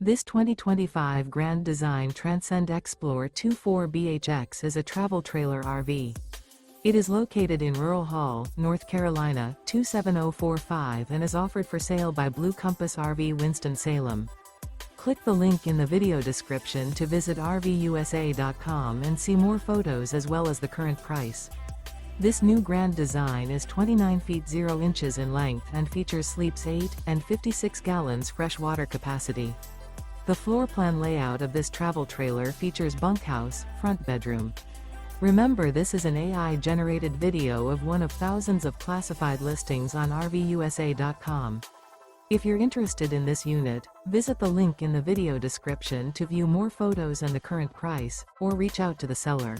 This 2025 Grand Design Transcend Xplor 24BHX is a travel trailer RV. It is located in Rural Hall, North Carolina, 27045 and is offered for sale by Blue Compass RV Winston, Salem. Click the link in the video description to visit RVUSA.com and see more photos as well as the current price. This new Grand Design is 29 feet 0 inches in length and features sleeps 8 and 56 gallons fresh water capacity. The floor plan layout of this travel trailer features bunkhouse, front bedroom. Remember, this is an AI-generated video of one of thousands of classified listings on RVUSA.com. If you're interested in this unit, visit the link in the video description to view more photos and the current price, or reach out to the seller.